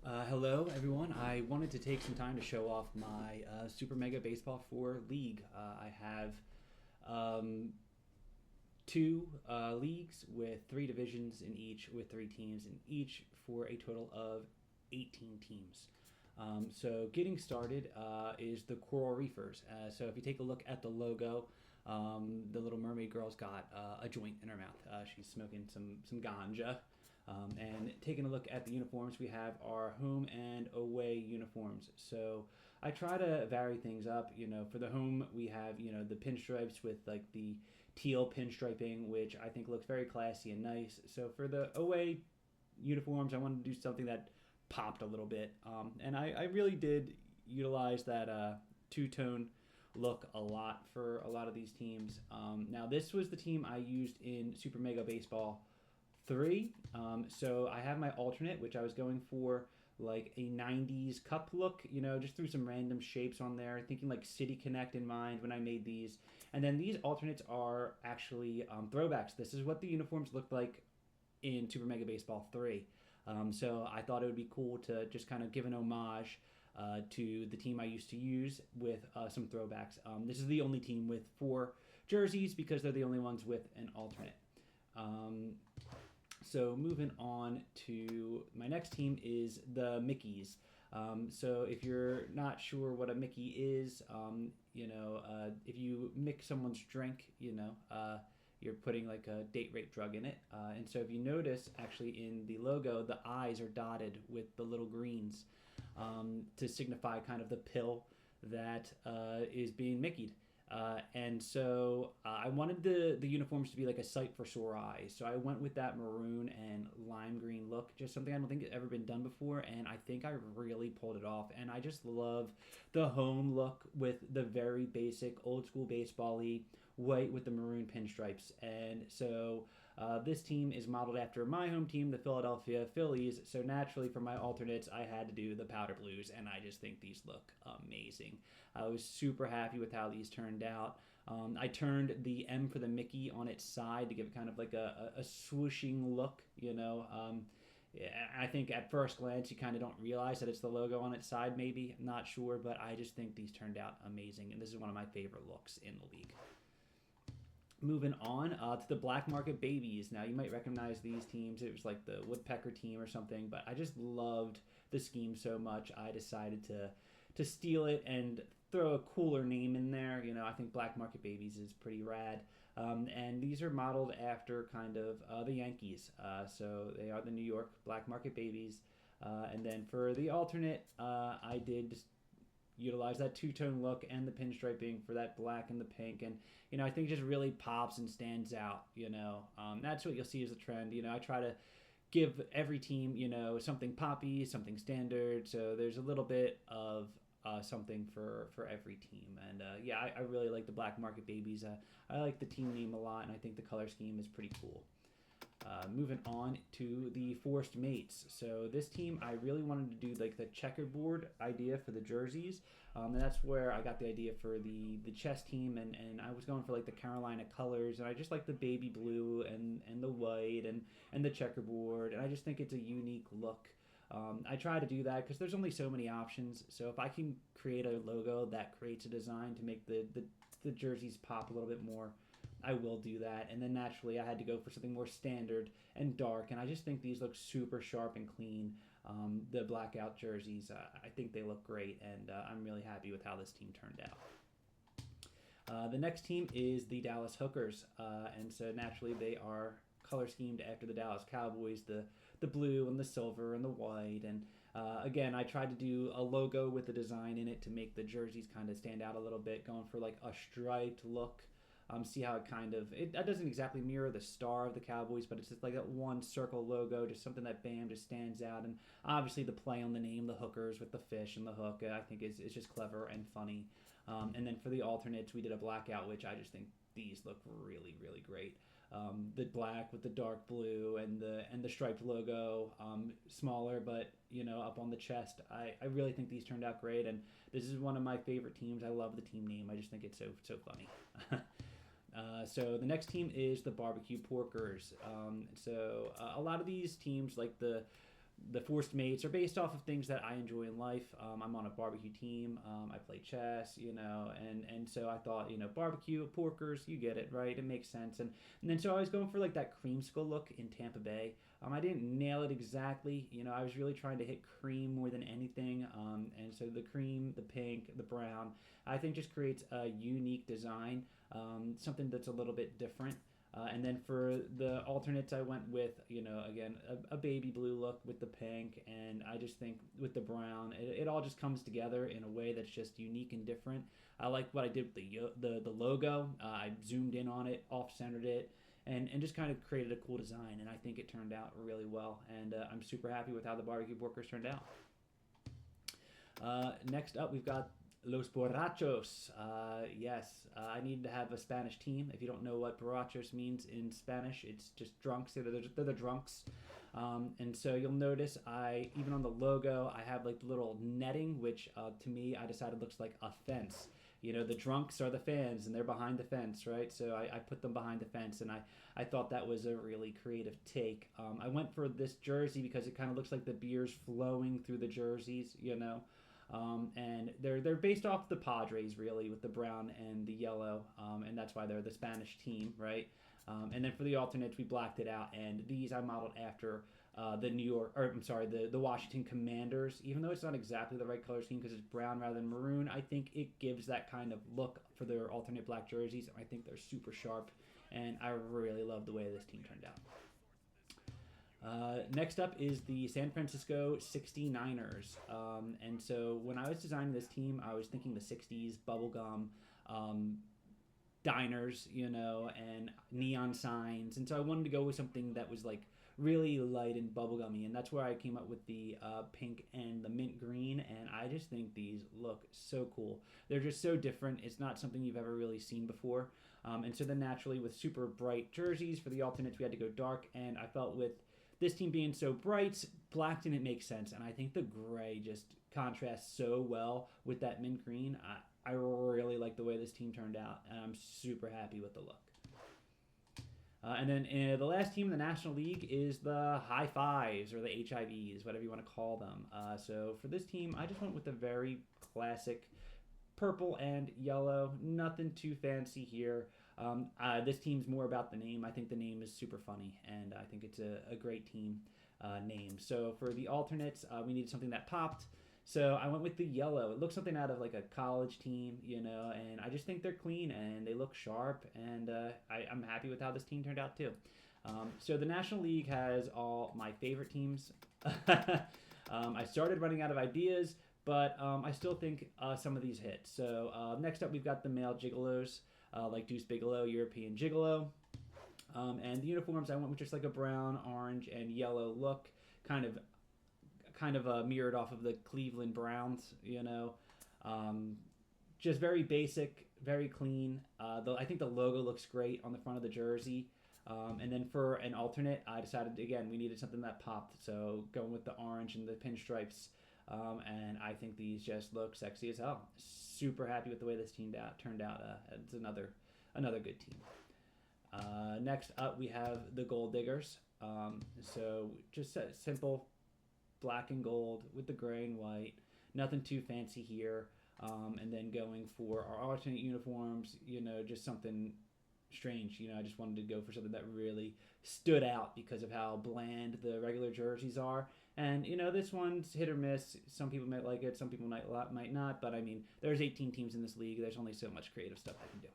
Hello, everyone. I wanted to take some time to show off my Super Mega Baseball 4 league. I have um, two leagues with three divisions in each, with three teams in each, for a total of 18 teams. So, getting started is the Coral Reefers. So, if you take a look at the logo, the Little Mermaid girl's got a joint in her mouth. She's smoking some ganja. And taking a look at the uniforms, we have our home and away uniforms. So I try to vary things up. For the home, we have, the pinstripes with like the teal pinstriping, which I think looks very classy and nice. So for the away uniforms, I wanted to do something that popped a little bit. And I really did utilize that two-tone look a lot for a lot of these teams. Now, this was the team I used in Super Mega Baseball 3. So I have my alternate, which I was going for like a 90s cup look, just threw some random shapes on there, thinking like City Connect in mind when I made these. And then these alternates are actually throwbacks. This is what the uniforms looked like in Super Mega Baseball 3. So I thought it would be cool to just kind of give an homage to the team I used to use with some throwbacks. This is the only team with 4 jerseys because they're the only ones with an alternate. So moving on to my next team is the Mickeys. So if you're not sure what a Mickey is, if you mix someone's drink, you're putting like a date rape drug in it. And so if you notice, actually in the logo, the eyes are dotted with the little greens to signify kind of the pill that is being Mickeyed. And so I wanted the uniforms to be like a sight for sore eyes. So I went with that maroon and lime green look, just something I don't think it's ever been done before. And I think I really pulled it off. And I just love the home look with the very basic old school baseball-y white with the maroon pinstripes. And so this team is modeled after my home team, the Philadelphia Phillies. So naturally for my alternates, I had to do the powder blues. And I just think these look amazing. I was super happy with how these turned out. I turned the M for the Mickey on its side to give it kind of like a swooshing look, I think at first glance you kind of don't realize that it's the logo on its side, maybe. I'm not sure, but I just think these turned out amazing, and this is one of my favorite looks in the league. Moving on to the Black Market Babies. Now, you might recognize these teams. It was like the Woodpecker team or something, but I just loved the scheme so much, I decided to steal it and throw a cooler name in there. I think Black Market Babies is pretty rad. And these are modeled after kind of the Yankees. So they are the New York Black Market Babies. And then for the alternate, I did just utilize that two-tone look and the pinstriping for that black and the pink. And, I think it just really pops and stands out, That's what you'll see as a trend. I try to give every team, something poppy, something standard. So there's a little bit of something for every team. And I really like the Black Market Babies. I like the team name a lot, and I think the color scheme is pretty cool. Moving on to the Forced Mates. So this team, I really wanted to do like the checkerboard idea for the jerseys. And that's where I got the idea for the chess team. And I was going for like the Carolina colors. And I just like the baby blue and the white and the checkerboard. And I just think it's a unique look. I try to do that because there's only so many options. So if I can create a logo that creates a design to make the jerseys pop a little bit more, I will do that. And then naturally I had to go for something more standard and dark. And I just think these look super sharp and clean. The blackout jerseys, I think they look great. And I'm really happy with how this team turned out. The next team is the Dallas Hookers. And so naturally they are color schemed after the Dallas Cowboys, the blue and the silver and the white. And again, I tried to do a logo with a design in it to make the jerseys kind of stand out a little bit, going for like a striped look. See how it doesn't exactly mirror the star of the Cowboys, but it's just like that one circle logo, just something that bam just stands out. And obviously the play on the name, the Hookers with the fish and the hook, I think is just clever and funny. And then for the alternates, we did a blackout, which I just think these look really, really great. The black with the dark blue and the striped logo, smaller, but up on the chest. I really think these turned out great, and this is one of my favorite teams. I love the team name. I just think it's so funny. So the next team is the Barbecue Porkers. A lot of these teams, like the the forced mates are based off of things that I enjoy in life. I'm on a barbecue team. I play chess, and so I thought, barbecue, porkers, you get it, right? It makes sense. And then so I was going for like that creamsicle look in Tampa Bay. I didn't nail it exactly. I was really trying to hit cream more than anything. And so the cream, the pink, the brown, I think just creates a unique design, something that's a little bit different. And then for the alternates, I went with, again, a baby blue look with the pink. And I just think with the brown, it all just comes together in a way that's just unique and different. I like what I did with the logo. I zoomed in on it, off-centered it, and just kind of created a cool design. And I think it turned out really well. And I'm super happy with how the barbecue porkers turned out. Next up, we've got Los Borrachos. Yes, I needed to have a Spanish team. If you don't know what borrachos means in Spanish, it's just drunks. They're the drunks. And so you'll notice even on the logo, I have like the little netting, which to me, I decided looks like a fence. The drunks are the fans and they're behind the fence, right? So I put them behind the fence, and I thought that was a really creative take. I went for this jersey because it kind of looks like the beer's flowing through the jerseys, and they're based off the Padres, really, with the brown and the yellow, and that's why they're the Spanish team, right? And then for the alternates, we blacked it out, and these I modeled after the Washington Commanders. Even though it's not exactly the right color scheme because it's brown rather than maroon, I think it gives that kind of look for their alternate black jerseys. I think they're super sharp, and I really love the way this team turned out. Next up is the San Francisco 69ers. And so when I was designing this team, I was thinking the 60s, bubblegum, diners, and neon signs. And so I wanted to go with something that was like really light and bubblegummy. And that's where I came up with the pink and the mint green. And I just think these look so cool. They're just so different. It's not something you've ever really seen before. And so then naturally with super bright jerseys for the alternates, we had to go dark. And I felt with this team being so bright, black didn't make sense, and I think the gray just contrasts so well with that mint green. I really like the way this team turned out, and I'm super happy with the look. And then the last team in the National League is the High Fives, or the HIVs, whatever you want to call them. So for this team, I just went with a very classic purple and yellow. Nothing too fancy here. This team's more about the name. I think the name is super funny, and I think it's a great team name. So for the alternates, we needed something that popped. So I went with the yellow. It looks something out of like a college team, and I just think they're clean and they look sharp, and I'm happy with how this team turned out too. So the National League has all my favorite teams. I started running out of ideas, but I still think some of these hit. So next up, we've got the male gigolos. Like Deuce Bigelow, European Gigolo. And the uniforms, I went with just like a brown, orange, and yellow look, kind of mirrored off of the Cleveland Browns, just very basic, very clean. I think the logo looks great on the front of the jersey. And then for an alternate, I decided, again, we needed something that popped, so going with the orange and the pinstripes. And I think these just look sexy as hell. Super happy with the way this team turned out. It's another good team. Next up, we have the Gold Diggers. So just a simple black and gold with the gray and white. Nothing too fancy here. And then going for our alternate uniforms, just something strange. I just wanted to go for something that really stood out because of how bland the regular jerseys are. And, this one's hit or miss. Some people might like it, some people might not. But, I mean, there's 18 teams in this league. There's only so much creative stuff I can do.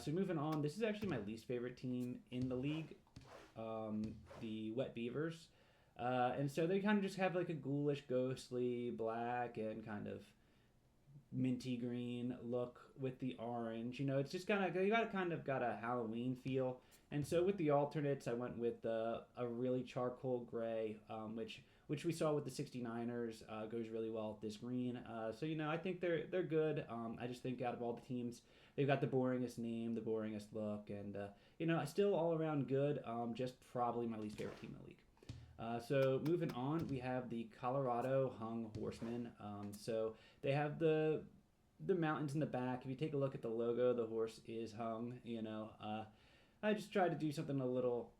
So moving on, this is actually my least favorite team in the league, the Wet Beavers. And so they kind of just have like a ghoulish, ghostly black and kind of minty green look with the orange. It's just kind of, got a Halloween feel. And so with the alternates, I went with a really charcoal gray, which we saw with the 69ers, goes really well with this green. So, I think they're good. I just think out of all the teams, they've got the boringest name, the boringest look, and, still all around good, just probably my least favorite team in the league. So moving on, we have the Colorado Hung Horsemen. So they have the mountains in the back. If you take a look at the logo, the horse is hung, I just tried to do something a little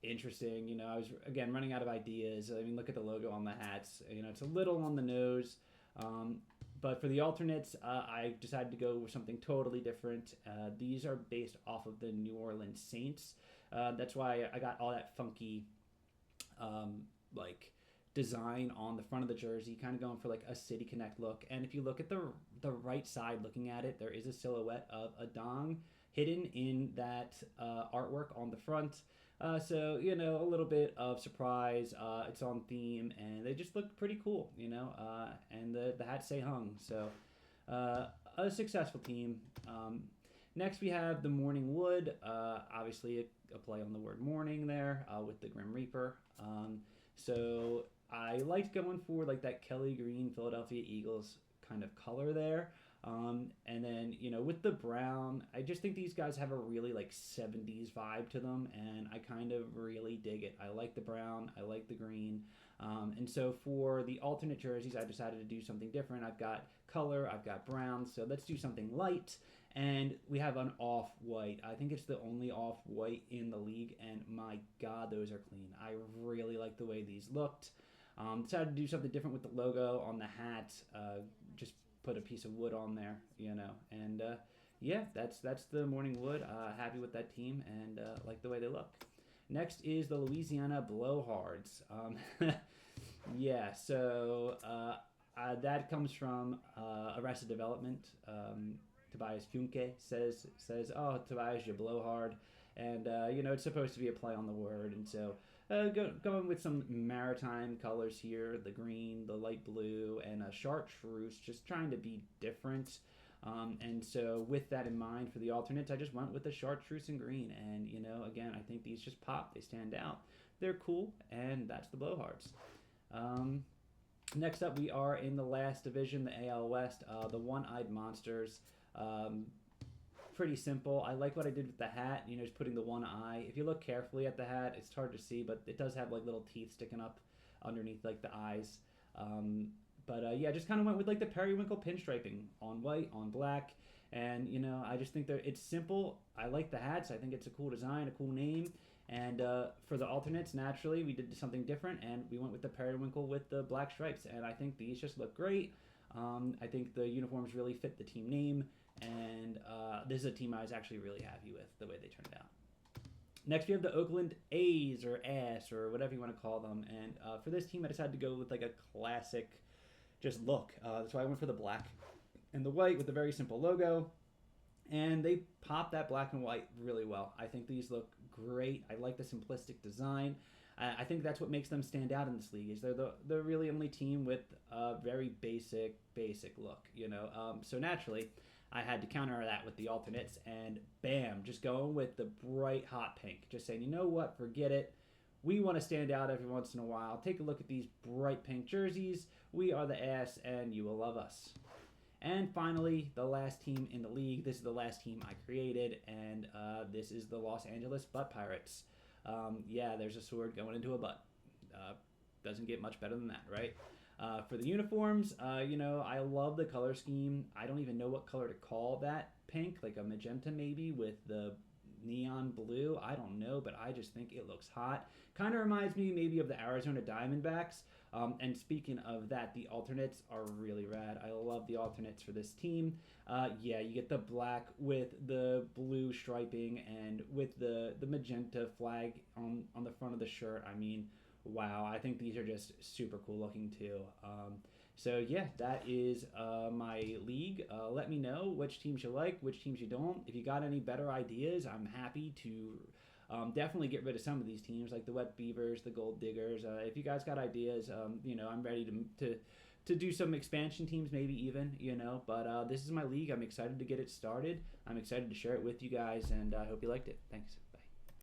interesting. You know, I was again running out of ideas. I mean, look at the logo on the hats. You know, it's a little on the nose. Um, but for the alternates, I decided to go with something totally different. These are based off of the New Orleans Saints. That's why I got all that funky, like design on the front of the jersey, kind of going for like a City Connect look. And if you look at the right side, looking at it, there is a silhouette of a dong hidden in that artwork on the front. So, you know, a little bit of surprise. It's on theme, and they just look pretty cool, you know. And the hats say hung. So, a successful team. Next, we have the Morning Wood. Obviously, a play on the word morning there with the Grim Reaper. So, I liked going for like that Kelly Green Philadelphia Eagles kind of color there. And then, you know, with the brown, I just think these guys have a really like 70s vibe to them, and I kind of really dig it. I like the brown, I like the green. And so for the alternate jerseys, I decided to do something different. I've got color, I've got brown, so let's do something light. And we have an off-white. I think it's the only off-white in the league, and my God, those are clean. I really like the way these looked. Decided to do something different with the logo on the hat. Just put a piece of wood on there, you know, and yeah, that's the Morning Wood. Happy with that team, and like the way they look. Next is the Louisiana Blowhards. Yeah, so that comes from Arrested Development. Tobias Funke says, "Oh, Tobias, you blow hard," and you know, it's supposed to be a play on the word, and so going with some maritime colors here, the green, the light blue, and a chartreuse, just trying to be different. And so with that in mind, for the alternates, I just went with the chartreuse and green. And, you know, again, I think these just pop. They stand out. They're cool, and that's the Blowhards. Next up, we are in the last division, the AL West, the One-Eyed Monsters. Pretty simple. I like what I did with the hat, you know, just putting the one eye. If you look carefully at the hat, it's hard to see, but it does have like little teeth sticking up underneath like the eyes. But yeah, just kind of went with like the periwinkle pinstriping on white, on black. And, you know, I just think that it's simple. I like the hats. I think it's a cool design, a cool name. And for the alternates, naturally, we did something different, and we went with the periwinkle with the black stripes. And I think these just look great. I think the uniforms really fit the team name. And this is a team I was actually really happy with the way they turned out. Next, we have the Oakland A's, or Ass, or whatever you want to call them. And for this team, I decided to go with like a classic just look. That's why I went for the black and the white with a very simple logo. And they pop that black and white really well. I think these look great. I like the simplistic design. I think that's what makes them stand out in this league, is they're really only team with a very basic look, you know. So naturally, I had to counter that with the alternates, and bam, just going with the bright hot pink. Just saying, you know what, forget it. We want to stand out every once in a while. Take a look at these bright pink jerseys. We are the Ass, and you will love us. And finally, the last team in the league. This is the last team I created, and this is the Los Angeles Butt Pirates. Yeah, there's a sword going into a butt. Doesn't get much better than that, right? For the uniforms, you know, I love the color scheme. I don't even know what color to call that pink, like a magenta maybe with the neon blue. I don't know, but I just think it looks hot. Kind of reminds me maybe of the Arizona Diamondbacks. And speaking of that, the alternates are really rad. I love the alternates for this team. Yeah, you get the black with the blue striping and with the magenta flag on the front of the shirt. I mean, wow, I think these are just super cool looking too. So yeah, that is my league. Let me know which teams you like, which teams you don't. If you got any better ideas, I'm happy to definitely get rid of some of these teams, like the Wet Beavers, the Gold Diggers. If you guys got ideas, you know, I'm ready to do some expansion teams, maybe even, you know. But this is my league. I'm excited to get it started. I'm excited to share it with you guys, and I hope you liked it. Thanks.